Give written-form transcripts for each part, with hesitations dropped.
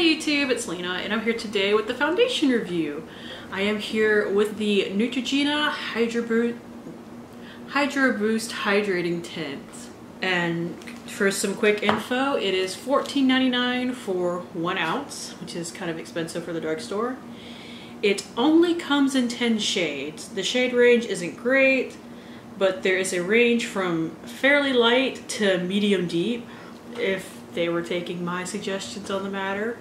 YouTube, it's Lena and I'm here today with the foundation review. I am here with the Neutrogena Hydro Boost Hydrating Tint. And for some quick info, it is $14.99 for 1 ounce, which is kind of expensive for the drugstore. It only comes in 10 shades. The shade range isn't great, but there is a range from fairly light to medium deep, if they were taking my suggestions on the matter.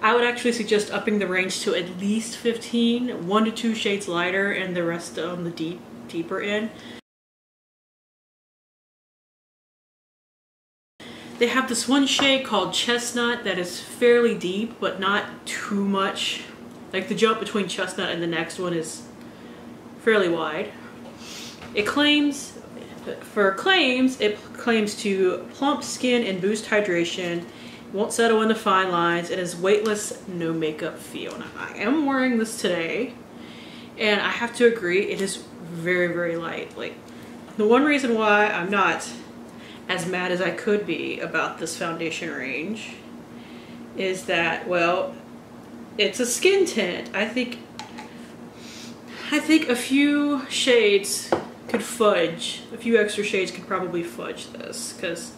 I would actually suggest upping the range to at least 15, 1 to 2 shades lighter, and the rest on the deeper end. They have this one shade called Chestnut that is fairly deep, but not too much. Like the jump between Chestnut and the next one is fairly wide. It claims to plump skin and boost hydration, won't settle into fine lines, and is weightless, no makeup feel. Now, I am wearing this today, and I have to agree, it is very, very light. Like, the one reason why I'm not as mad as I could be about this foundation range is that, well, it's a skin tint. I think a few shades could fudge. A few extra shades could probably fudge this, because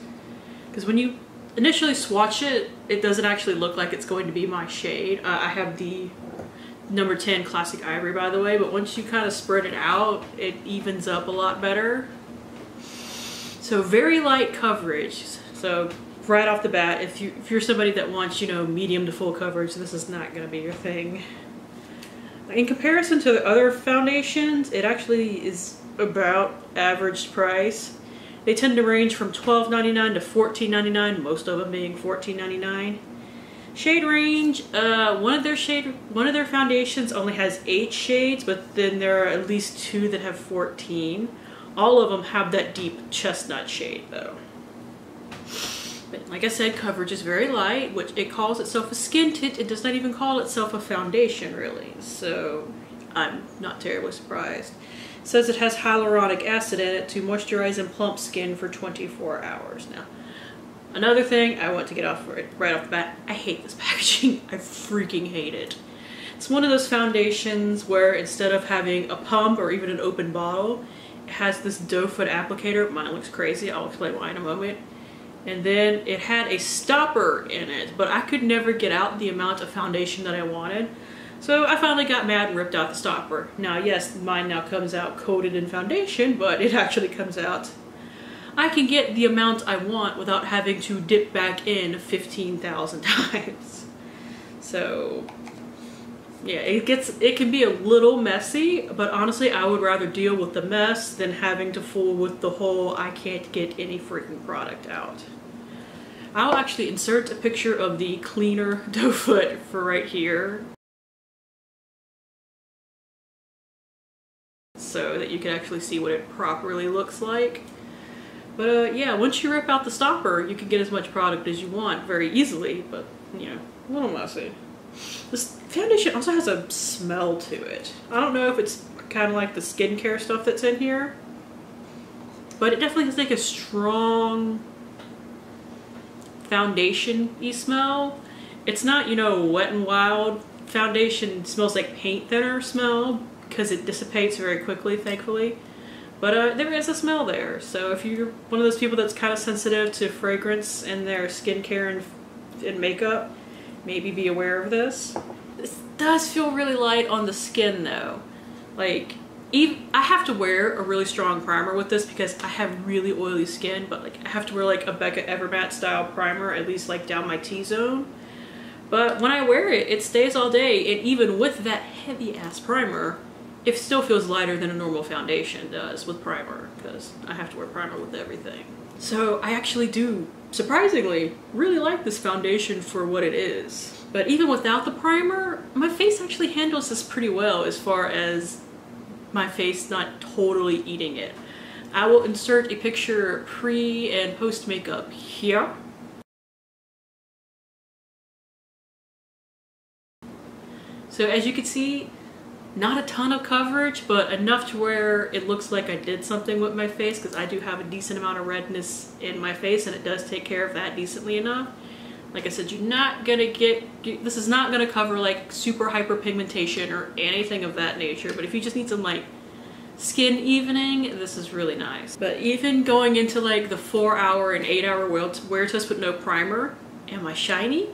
when you initially swatch it, it doesn't actually look like it's going to be my shade. I have the number 10 Classic Ivory, by the way, but once you kind of spread it out, it evens up a lot better. So very light coverage. So right off the bat, if you're somebody that wants, you know, medium to full coverage, this is not going to be your thing. In comparison to the other foundations, it actually is about average price. They tend to range from $12.99 to $14.99, most of them being $14.99. Shade range, one of their foundations only has 8 shades, but then there are at least 2 that have 14. All of them have that deep chestnut shade though. But like I said, coverage is very light, which it calls itself a skin tint. It does not even call itself a foundation, really. So I'm not terribly surprised. It says it has hyaluronic acid in it to moisturize and plump skin for 24 hours. Now, another thing I want to get off right off the bat, I hate this packaging. I freaking hate it. It's one of those foundations where instead of having a pump or even an open bottle, it has this doe foot applicator. Mine looks crazy. I'll explain why in a moment. And then it had a stopper in it, but I could never get out the amount of foundation that I wanted. So I finally got mad and ripped out the stopper. Now, yes, mine now comes out coated in foundation, but it actually comes out. I can get the amount I want without having to dip back in 15,000 times. So yeah, it can be a little messy, but honestly, I would rather deal with the mess than having to fool with the whole I can't get any freaking product out. I'll actually insert a picture of the cleaner doe foot for right here, so that you can actually see what it properly looks like. But yeah, once you rip out the stopper, you can get as much product as you want very easily, but you know, a little messy. This foundation also has a smell to it. I don't know if it's kind of like the skincare stuff that's in here, but it definitely has like a strong foundation-y smell. It's not, you know, Wet n Wild foundation smells like paint thinner smell, because it dissipates very quickly, thankfully. But there is a smell there. So if you're one of those people that's kind of sensitive to fragrance in their skincare and makeup, maybe be aware of this. This does feel really light on the skin though. Like, I have to wear a really strong primer with this because I have really oily skin, but like I have to wear like a Becca Evermatte style primer, at least like down my T-zone. But when I wear it, it stays all day, and even with that heavy ass primer, it still feels lighter than a normal foundation does with primer, because I have to wear primer with everything. So I actually do, surprisingly, really like this foundation for what it is. But even without the primer, my face actually handles this pretty well as far as my face not totally eating it. I will insert a picture pre and post makeup here. So as you can see, not a ton of coverage, but enough to where it looks like I did something with my face, because I do have a decent amount of redness in my face and it does take care of that decently enough. Like I said, you're not gonna this is not gonna cover like super hyperpigmentation or anything of that nature, but if you just need some like skin evening, this is really nice. But even going into like the 4-hour and 8-hour wear test with no primer, am I shiny?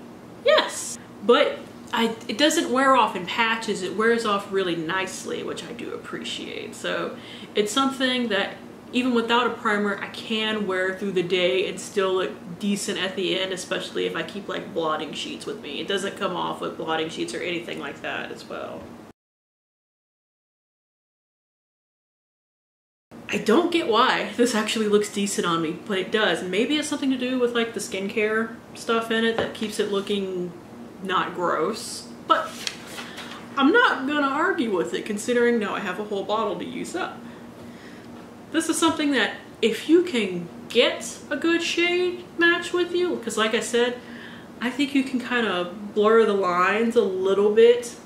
Yes, but it doesn't wear off in patches, it wears off really nicely, which I do appreciate. So it's something that even without a primer, I can wear through the day and still look decent at the end, especially if I keep like blotting sheets with me. It doesn't come off with blotting sheets or anything like that as well. I don't get why this actually looks decent on me, but it does. And maybe it's something to do with like the skincare stuff in it that keeps it looking not gross. But I'm not gonna argue with it considering now I have a whole bottle to use up. This is something that if you can get a good shade match with you, because like I said, I think you can kind of blur the lines a little bit.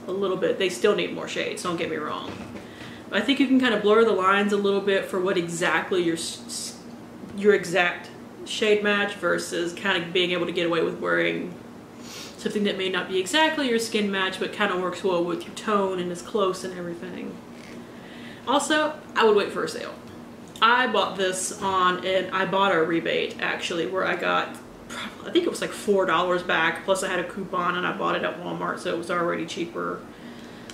They still need more shades, don't get me wrong. But I think you can kind of blur the lines a little bit for what exactly your exact shade match versus kind of being able to get away with wearing something that may not be exactly your skin match but kind of works well with your tone and is close and everything. Also, I would wait for a sale. I bought this I bought a rebate actually where I got, I think it was like $4 back, plus I had a coupon and I bought it at Walmart, so it was already cheaper.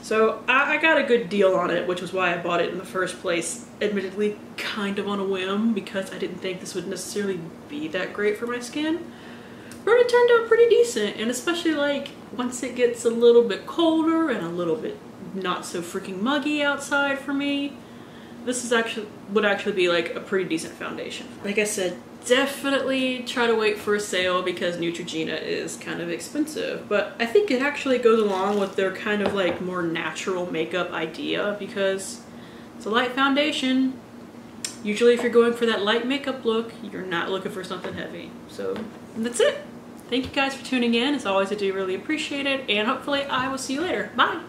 So I got a good deal on it, which was why I bought it in the first place. Admittedly, kind of on a whim because I didn't think this would necessarily be that great for my skin. But it turned out pretty decent, and especially like once it gets a little bit colder and a little bit not so freaking muggy outside for me, this is would actually be like a pretty decent foundation. Like I said, definitely try to wait for a sale because Neutrogena is kind of expensive, but I think it actually goes along with their kind of like more natural makeup idea because it's a light foundation. Usually if you're going for that light makeup look, you're not looking for something heavy. So that's it. Thank you guys for tuning in. As always, I do really appreciate it, and hopefully I will see you later. Bye!